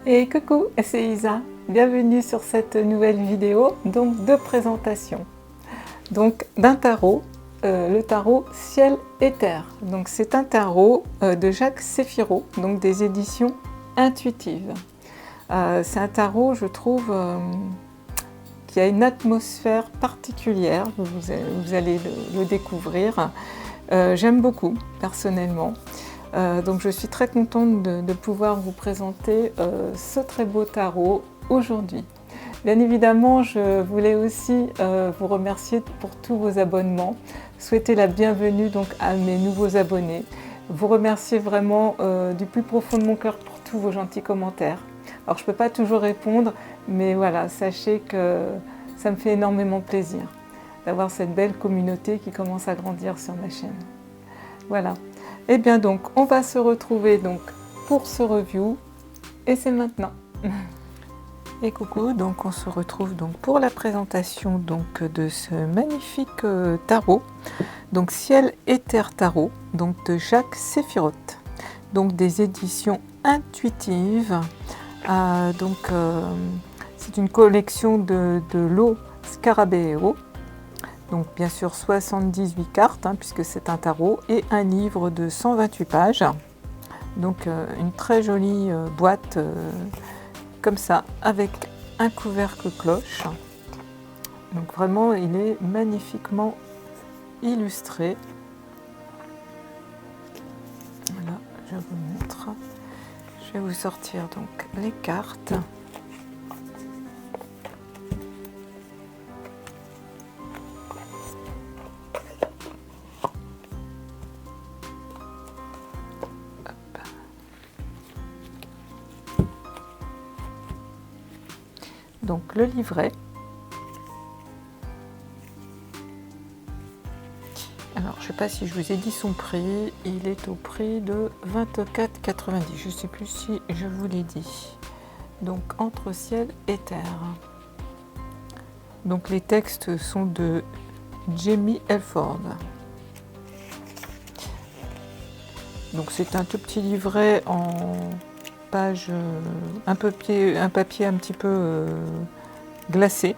Et coucou, c'est Isa. Bienvenue sur cette nouvelle vidéo donc de présentation donc d'un tarot, le tarot Ciel et Terre. Donc c'est un tarot de Jacques Séphiro, donc des éditions intuitives. C'est un tarot, je trouve, qui a une atmosphère particulière. Vous allez le découvrir. J'aime beaucoup personnellement. Donc je suis très contente de pouvoir vous présenter ce très beau tarot aujourd'hui. Bien évidemment, je voulais aussi vous remercier pour tous vos abonnements, souhaiter la bienvenue donc à mes nouveaux abonnés, vous remercier vraiment du plus profond de mon cœur pour tous vos gentils commentaires. Alors je ne peux pas toujours répondre, mais voilà, sachez que ça me fait énormément plaisir d'avoir cette belle communauté qui commence à grandir sur ma chaîne. Voilà. Et bien donc, on va se retrouver donc pour ce review, et c'est maintenant. Et coucou, donc on se retrouve donc pour la présentation donc de ce magnifique tarot, donc Ciel et Terre tarot, donc de Jacques Séphiro, donc des éditions intuitives. C'est une collection de Lo Scarabeo. Donc bien sûr 78 cartes, puisque c'est un tarot, et un livre de 128 pages. Donc une très jolie boîte comme ça, avec un couvercle cloche. Donc vraiment, il est magnifiquement illustré. Voilà, je vous montre. Je vais vous sortir donc les cartes. Donc le livret. Alors je ne sais pas si je vous ai dit son prix, il est au prix de 24,90 €. Je ne sais plus si je vous l'ai dit. Donc Entre ciel et terre. Donc les textes sont de Jamie Elford. Donc c'est un tout petit livret en page, un papier un petit peu glacé.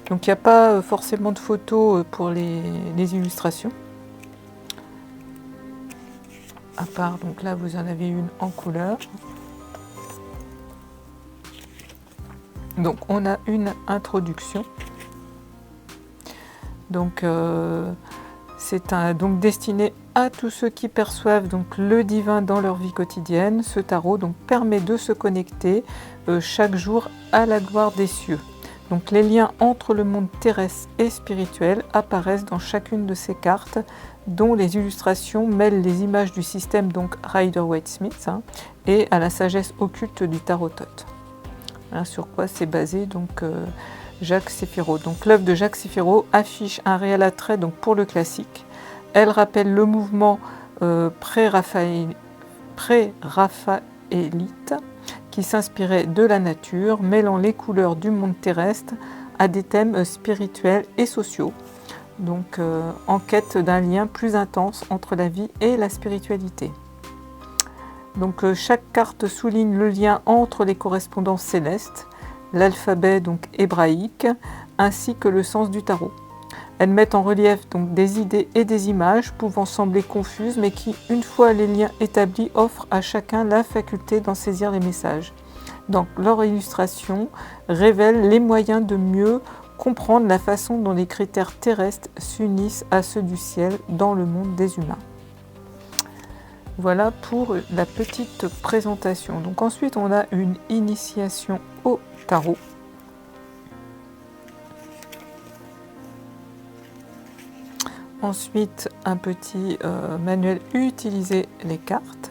Donc il n'y a pas forcément de photos pour les illustrations. À part, donc là vous en avez une en couleur. Donc on a une introduction. Donc c'est donc destiné à tous ceux qui perçoivent donc le divin dans leur vie quotidienne. Ce tarot donc permet de se connecter chaque jour à la gloire des cieux. Donc les liens entre le monde terrestre et spirituel apparaissent dans chacune de ces cartes, dont les illustrations mêlent les images du système donc Rider-Waite-Smith et à la sagesse occulte du tarot-tot. Voilà sur quoi c'est basé donc Jacques Séphiro. Donc l'œuvre de Jacques Séphiro affiche un réel attrait donc pour le classique. Elle rappelle le mouvement pré-raphaélite qui s'inspirait de la nature, mêlant les couleurs du monde terrestre à des thèmes spirituels et sociaux. Donc en quête d'un lien plus intense entre la vie et la spiritualité. Donc chaque carte souligne le lien entre les correspondances célestes, l'alphabet donc hébraïque, ainsi que le sens du tarot. Elles mettent en relief donc des idées et des images pouvant sembler confuses, mais qui, une fois les liens établis, offrent à chacun la faculté d'en saisir les messages. Donc leur illustration révèle les moyens de mieux comprendre la façon dont les critères terrestres s'unissent à ceux du ciel dans le monde des humains. Voilà pour la petite présentation. Donc ensuite on a une initiation au tarot. Ensuite, un petit manuel utiliser les cartes.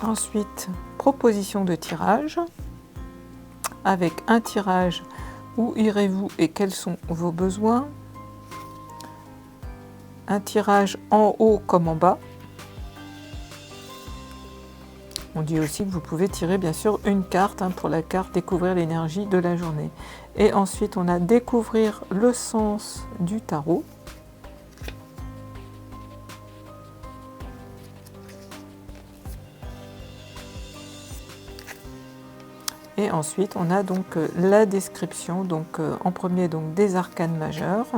Ensuite, proposition de tirage. Avec un tirage, où irez-vous et quels sont vos besoins? Un tirage en haut comme en bas. On dit aussi que vous pouvez tirer bien sûr une carte pour la carte découvrir l'énergie de la journée. Et ensuite on a découvrir le sens du tarot. Et ensuite, on a donc la description, donc en premier donc des arcanes majeures.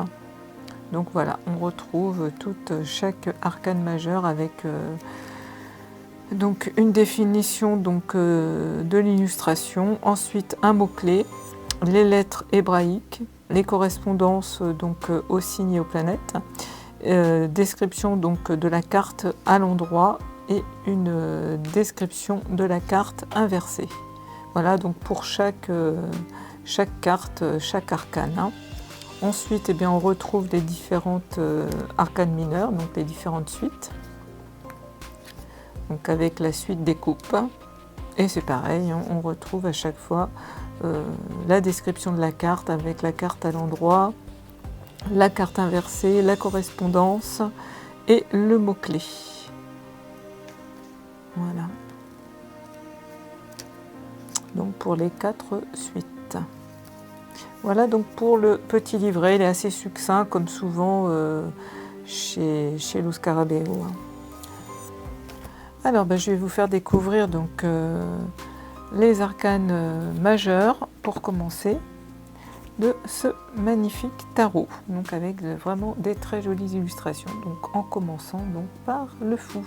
Donc voilà, on retrouve chaque arcane majeur avec donc une définition donc, de l'illustration, ensuite un mot-clé, les lettres hébraïques, les correspondances donc aux signes et aux planètes, description donc de la carte à l'endroit et une description de la carte inversée. Voilà donc pour chaque carte, chaque arcane. Hein. Ensuite, eh bien, on retrouve les différentes arcanes mineures, donc les différentes suites. Donc avec la suite des coupes. Et c'est pareil, on retrouve à chaque fois la description de la carte avec la carte à l'endroit, la carte inversée, la correspondance et le mot-clé. Voilà. Donc pour les 4 suites. Voilà donc pour le petit livret, il est assez succinct comme souvent chez Lo Scarabeo. Alors je vais vous faire découvrir donc les arcanes majeures pour commencer de ce magnifique tarot, donc avec vraiment des très jolies illustrations. Donc en commençant donc par le fou.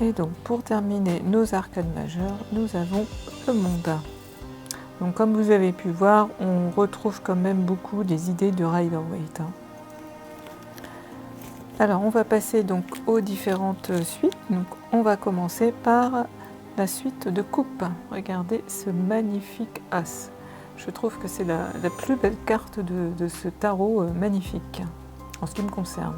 Et donc pour terminer nos arcanes majeures, nous avons le monde. Donc comme vous avez pu voir, on retrouve quand même beaucoup des idées de Rider-Waite. Alors on va passer donc aux différentes suites. Donc on va commencer par la suite de coupe. Regardez ce magnifique as. Je trouve que c'est la plus belle carte de ce tarot magnifique, en ce qui me concerne.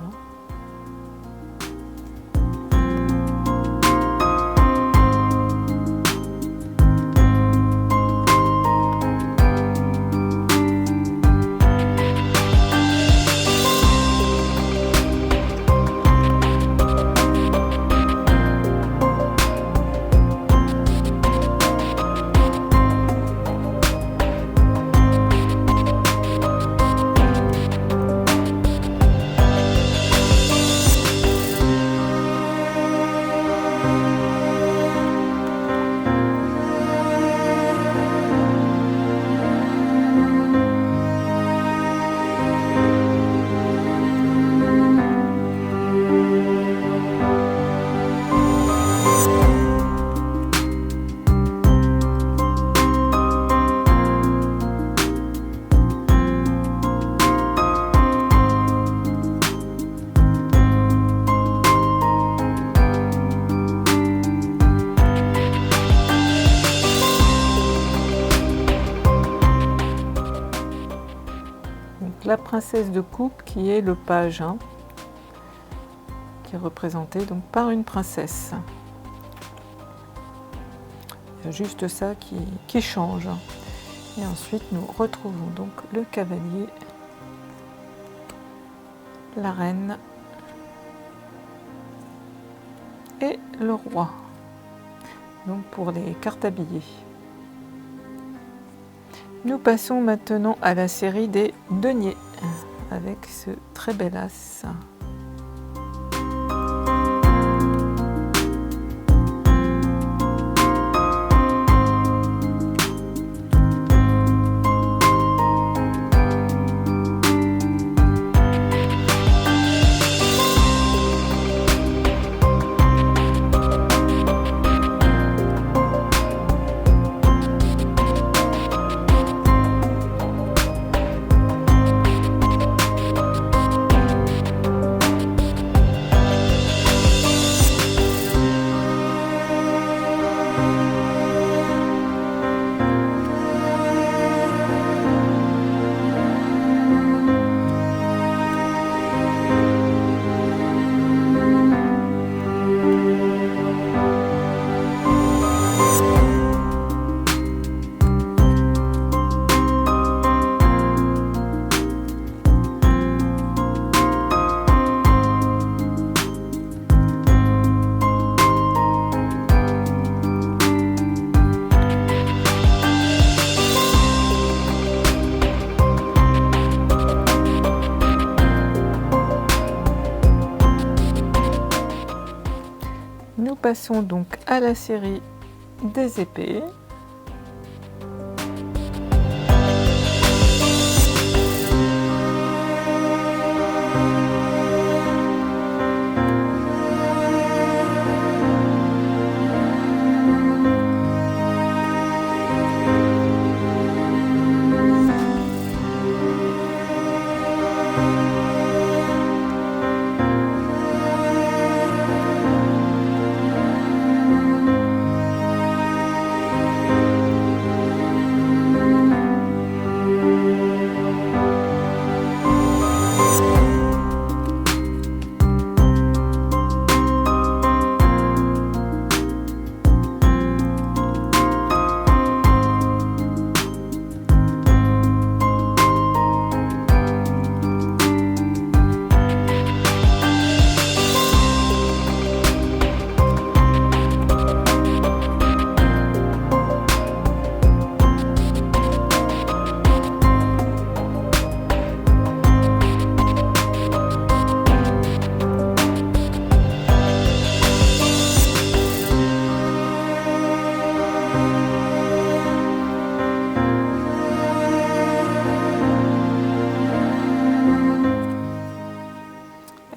donc la princesse de coupe qui est le page, hein, qui est représenté donc par une princesse. Il y a juste ça qui change. Et ensuite nous retrouvons donc le cavalier, la reine et le roi, donc pour les cartes habillées. Nous passons maintenant à la série des deniers avec ce très bel as. Nous passons donc à la série des épées.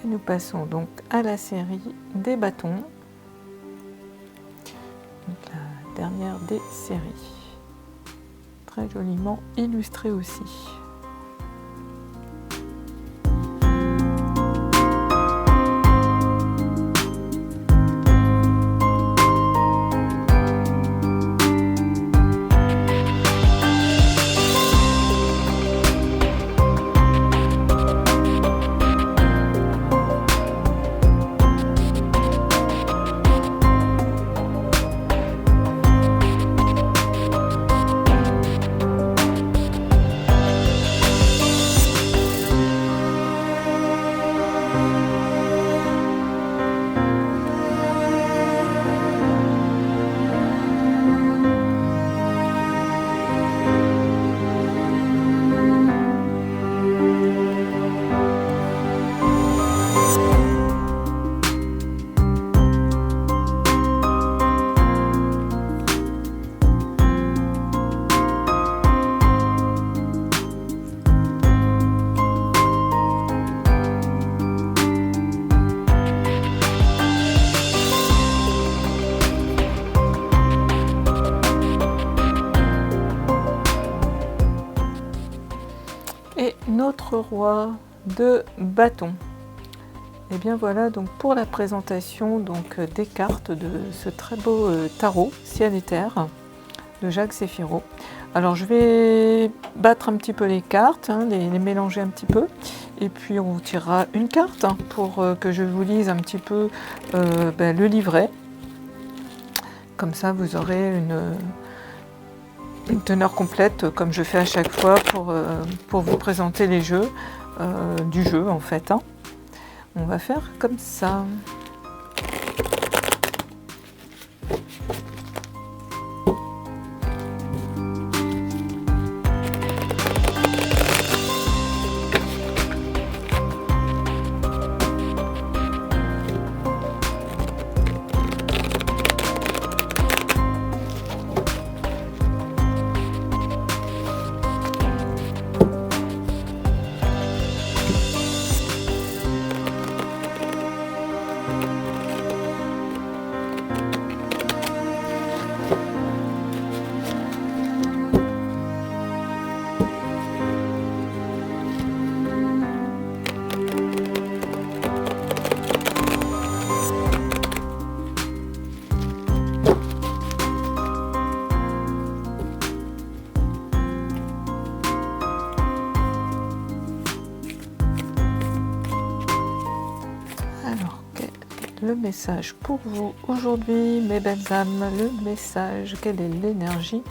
Nous passons donc à la série des bâtons, donc la dernière des séries, très joliment illustrée aussi. Et notre roi de bâton. Et bien voilà donc pour la présentation donc des cartes de ce très beau tarot Ciel et Terre de Jacques Séphiro. Alors je vais battre un petit peu les cartes, hein, les mélanger un petit peu, et puis on tirera une carte hein, pour que je vous lise un petit peu le livret. Comme ça vous aurez une teneur complète comme je fais à chaque fois pour vous présenter les jeux du jeu en fait. Hein. On va faire comme ça. Le message pour vous aujourd'hui, mes belles âmes, le message, quelle est l'énergie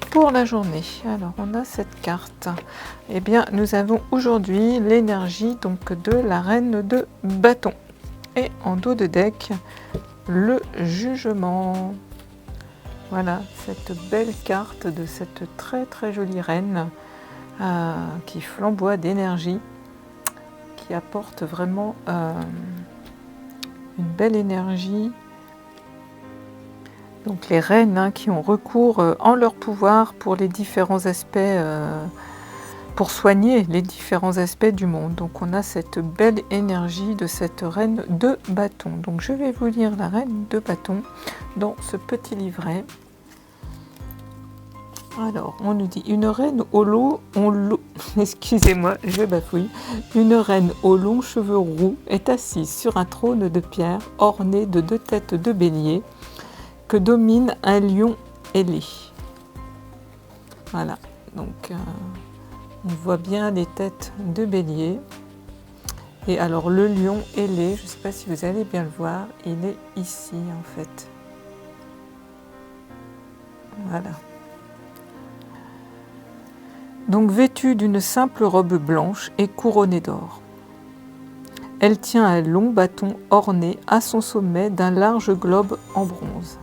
pour la journée? Alors, on a cette carte. Eh bien, nous avons aujourd'hui l'énergie donc de la reine de bâton. Et en dos de deck, le jugement. Voilà, cette belle carte de cette très très jolie reine qui flamboie d'énergie, qui apporte vraiment une belle énergie. Donc les reines hein, qui ont recours en leur pouvoir pour les différents aspects, pour soigner les différents aspects du monde. Donc on a cette belle énergie de cette reine de bâton. Donc je vais vous lire la reine de bâton dans ce petit livret. Alors, on nous dit une reine au long, excusez-moi, je bafouille. Une reine aux longs cheveux roux est assise sur un trône de pierre orné de 2 têtes de bélier que domine un lion ailé. Voilà, donc on voit bien les têtes de bélier. Et alors le lion ailé, je ne sais pas si vous allez bien le voir, il est ici en fait. Voilà. Donc vêtue d'une simple robe blanche et couronnée d'or. Elle tient un long bâton orné à son sommet d'un large globe en bronze.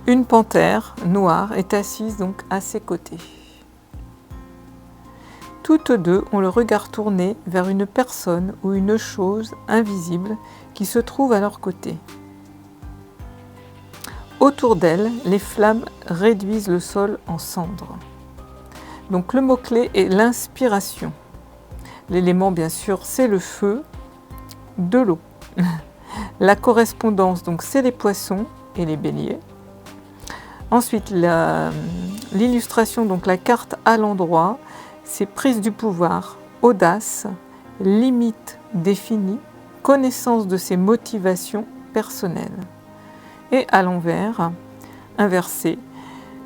Une panthère noire est assise donc à ses côtés. Toutes deux ont le regard tourné vers une personne ou une chose invisible qui se trouve à leur côté. Autour d'elles, les flammes réduisent le sol en cendres. Donc le mot-clé est l'inspiration. L'élément, bien sûr, c'est le feu, de l'eau. La correspondance, donc, c'est les poissons et les béliers. Ensuite, l'illustration, donc la carte à l'endroit, c'est prise du pouvoir, audace, limite définie, connaissance de ses motivations personnelles. Et à l'envers, inversé,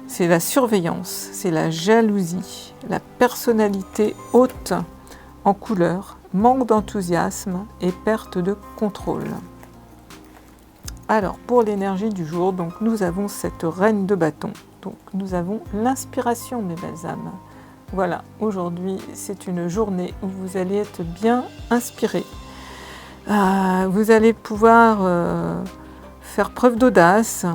c'est la surveillance, c'est la jalousie, la personnalité haute en couleur, manque d'enthousiasme et perte de contrôle. Alors, pour l'énergie du jour, donc, nous avons cette reine de bâton. Donc, nous avons l'inspiration, mes belles âmes. Voilà, aujourd'hui, c'est une journée où vous allez être bien inspirés. Vous allez pouvoir faire preuve d'audace.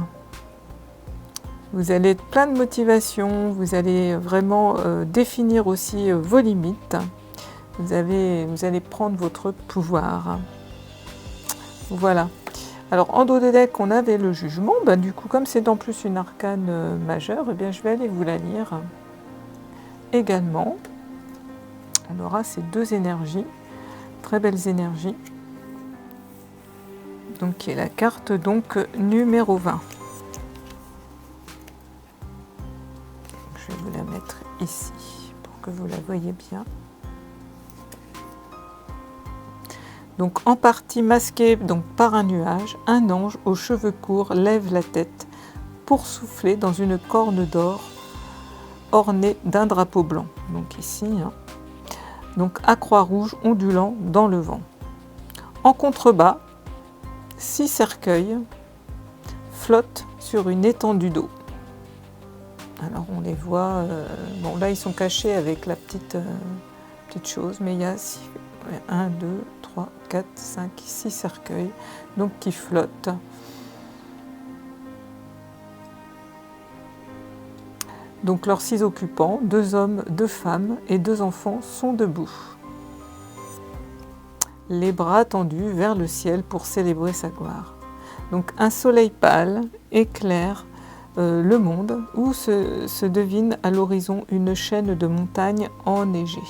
Vous allez être plein de motivation. Vous allez vraiment définir aussi vos limites. Vous allez prendre votre pouvoir. Voilà. Alors, en dos de deck, on avait le jugement. Du coup, comme c'est en plus une arcane majeure, eh bien, je vais aller vous la lire. Également, on aura ces deux énergies, très belles énergies. Donc, qui est la carte donc numéro 20. Je vais vous la mettre ici pour que vous la voyez bien. Donc, en partie masqué donc, par un nuage, un ange aux cheveux courts lève la tête pour souffler dans une corne d'or orné d'un drapeau blanc. Donc ici, hein. Donc à croix rouge ondulant dans le vent. En contrebas, 6 cercueils flottent sur une étendue d'eau. Alors on les voit, bon là ils sont cachés avec la petite chose, mais il y a 1, 2, 3, 4, 5, 6 cercueils donc qui flottent. Donc leurs 6 occupants, 2 hommes, 2 femmes et 2 enfants sont debout, les bras tendus vers le ciel pour célébrer sa gloire. Donc un soleil pâle éclaire le monde où se devine à l'horizon une chaîne de montagnes enneigées.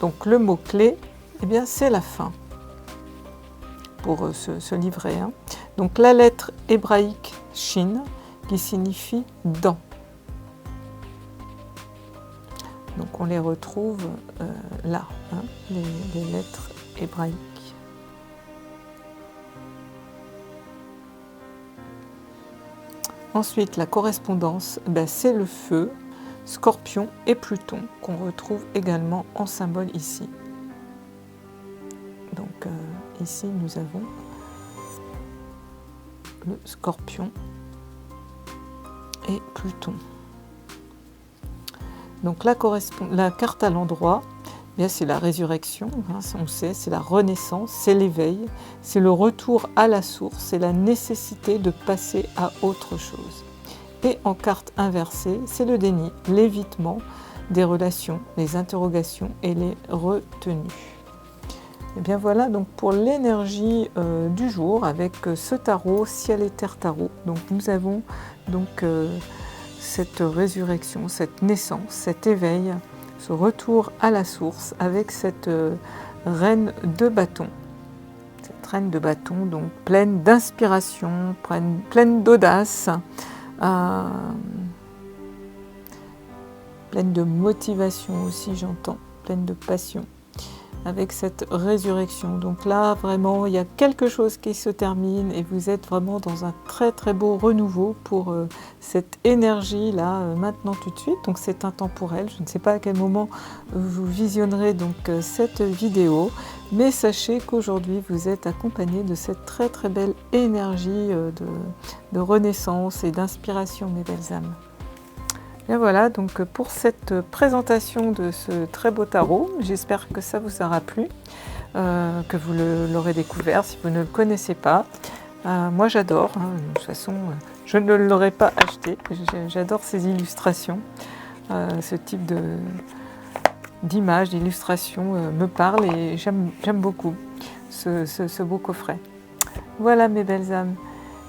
Donc le mot-clé, eh bien, c'est la fin pour ce livret. Hein. Donc la lettre hébraïque Shin qui signifie dents. Donc on les retrouve là, hein, les lettres hébraïques. Ensuite, la correspondance, ben, c'est le feu, Scorpion et Pluton, qu'on retrouve également en symbole ici. Donc ici, nous avons le Scorpion et Pluton. Donc la carte à l'endroit, c'est la résurrection, hein, on sait, c'est la renaissance, c'est l'éveil, c'est le retour à la source, c'est la nécessité de passer à autre chose. Et en carte inversée, c'est le déni, l'évitement des relations, les interrogations et les retenues. Et bien voilà donc pour l'énergie du jour avec ce tarot, Ciel et Terre Tarot. Donc nous avons donc cette résurrection, cette naissance, cet éveil, ce retour à la source avec cette reine de bâton. Cette reine de bâton, donc pleine d'inspiration, pleine d'audace, pleine de motivation aussi, j'entends, pleine de passion, avec cette résurrection. Donc là, vraiment, il y a quelque chose qui se termine et vous êtes vraiment dans un très très beau renouveau pour cette énergie-là, maintenant tout de suite. Donc c'est intemporel, je ne sais pas à quel moment vous visionnerez donc cette vidéo, mais sachez qu'aujourd'hui vous êtes accompagné de cette très très belle énergie de renaissance et d'inspiration, mes belles âmes. Et voilà donc pour cette présentation de ce très beau tarot. J'espère que ça vous aura plu, que vous l'aurez découvert si vous ne le connaissez pas. Moi j'adore, hein, de toute façon je ne l'aurais pas acheté, j'adore ces illustrations, ce type d'image, d'illustration me parle et j'aime beaucoup ce beau coffret. Voilà mes belles âmes.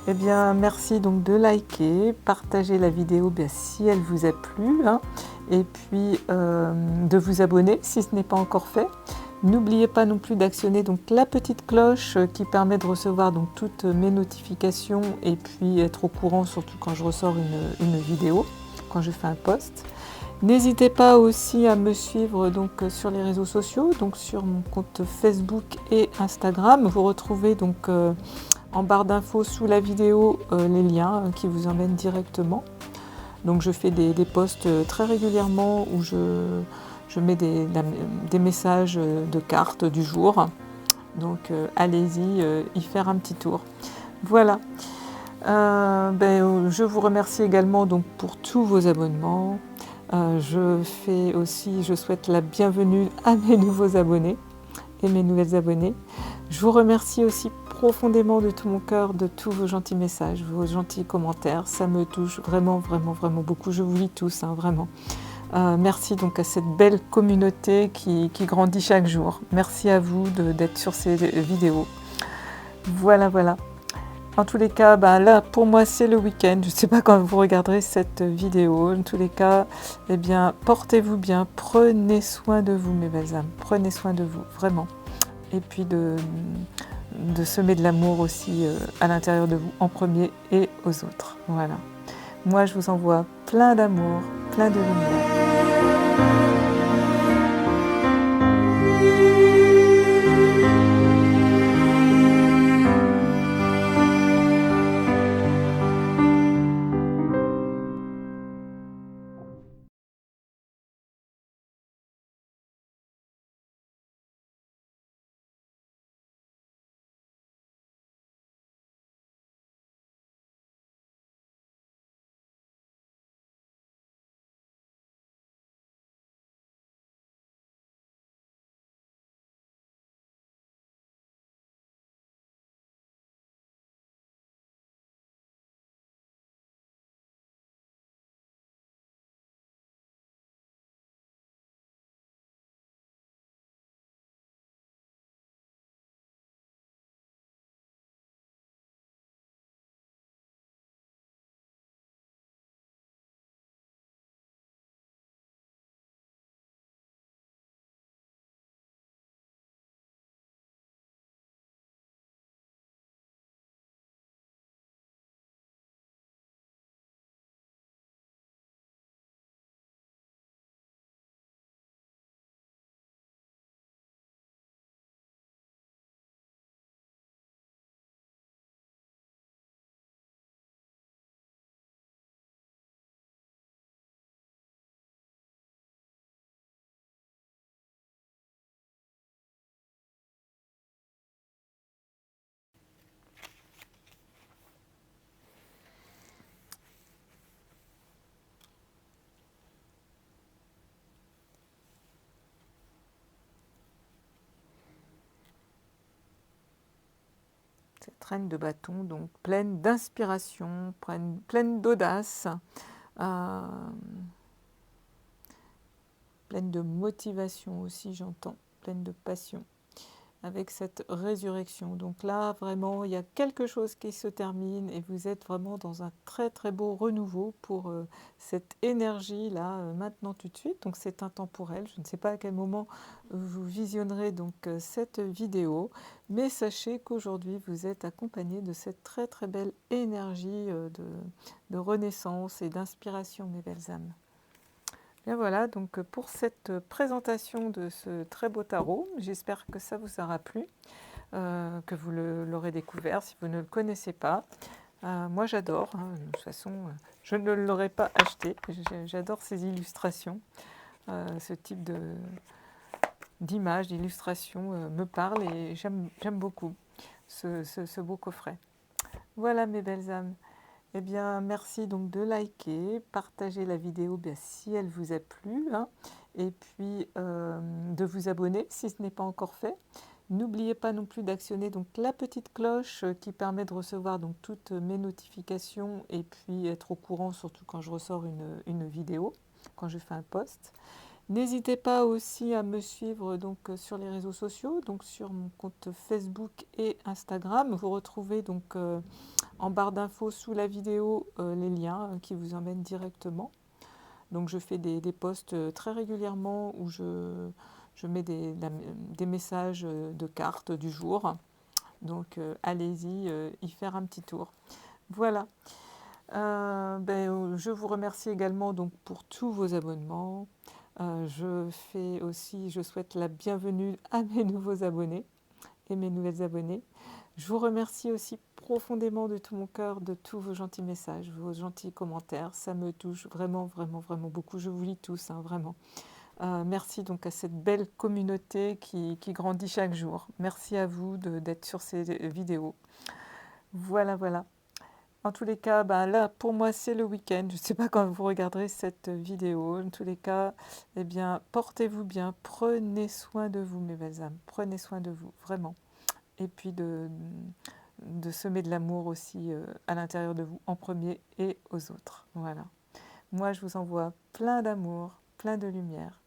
Eh bien, merci donc de liker, partager la vidéo si elle vous a plu, hein, et puis de vous abonner si ce n'est pas encore fait. N'oubliez pas non plus d'actionner donc la petite cloche qui permet de recevoir donc toutes mes notifications et puis être au courant surtout quand je ressors une vidéo, quand je fais un post. N'hésitez pas aussi à me suivre donc sur les réseaux sociaux, donc sur mon compte Facebook et Instagram. Vous retrouvez donc en barre d'infos sous la vidéo les liens qui vous emmènent directement. Donc je fais des posts très régulièrement où je mets des messages de cartes du jour. Donc allez-y y faire un petit tour. Voilà. Je vous remercie également donc pour tous vos abonnements. Je souhaite la bienvenue à mes nouveaux abonnés et mes nouvelles abonnées. Je vous remercie aussi profondément de tout mon cœur de tous vos gentils messages, vos gentils commentaires. Ça me touche vraiment, vraiment, vraiment beaucoup. Je vous lis tous, hein, vraiment. Merci donc à cette belle communauté qui grandit chaque jour. Merci à vous d'être sur ces vidéos. Voilà, voilà. En tous les cas, là pour moi c'est le week-end. Je ne sais pas quand vous regarderez cette vidéo. En tous les cas, eh bien, portez-vous bien. Prenez soin de vous, mes belles âmes. Prenez soin de vous, vraiment. Et puis de semer de l'amour aussi à l'intérieur de vous en premier et aux autres. Voilà. Moi, je vous envoie plein d'amour, plein de lumière. Cette reine de bâton, donc pleine d'inspiration, pleine d'audace, pleine de motivation aussi, j'entends, pleine de passion, avec cette résurrection. Donc là, vraiment, il y a quelque chose qui se termine et vous êtes vraiment dans un très très beau renouveau pour cette énergie-là, maintenant tout de suite. Donc c'est intemporel. Je ne sais pas à quel moment vous visionnerez donc cette vidéo, mais sachez qu'aujourd'hui, vous êtes accompagné de cette très très belle énergie de renaissance et d'inspiration, mes belles âmes. Bien voilà, donc pour cette présentation de ce très beau tarot, j'espère que ça vous aura plu, que vous l'aurez découvert si vous ne le connaissez pas. Moi j'adore, hein, de toute façon je ne l'aurais pas acheté, j'adore ces illustrations, ce type d'image, d'illustration me parle et j'aime beaucoup ce beau coffret. Voilà mes belles âmes. Eh bien, merci donc de liker, partager la vidéo si elle vous a plu, hein, et puis de vous abonner si ce n'est pas encore fait. N'oubliez pas non plus d'actionner donc la petite cloche qui permet de recevoir donc toutes mes notifications et puis être au courant surtout quand je ressors une vidéo, quand je fais un post. N'hésitez pas aussi à me suivre donc sur les réseaux sociaux, donc sur mon compte Facebook et Instagram. Vous retrouvez donc en barre d'infos sous la vidéo les liens qui vous emmènent directement. Donc je fais des posts très régulièrement où je mets des messages de cartes du jour. Donc allez-y y faire un petit tour. Voilà. Je vous remercie également donc pour tous vos abonnements. Je souhaite la bienvenue à mes nouveaux abonnés et mes nouvelles abonnées. Je vous remercie aussi profondément de tout mon cœur de tous vos gentils messages, vos gentils commentaires. Ça me touche vraiment, vraiment, vraiment beaucoup. Je vous lis tous, hein, vraiment. Merci donc à cette belle communauté qui grandit chaque jour. Merci à vous d'être sur ces vidéos. Voilà, voilà. En tous les cas, là, pour moi, c'est le week-end. Je ne sais pas quand vous regarderez cette vidéo. En tous les cas, eh bien, portez-vous bien. Prenez soin de vous, mes belles âmes. Prenez soin de vous, vraiment. Et puis de semer de l'amour aussi à l'intérieur de vous en premier et aux autres. Voilà. Moi, je vous envoie plein d'amour, plein de lumière.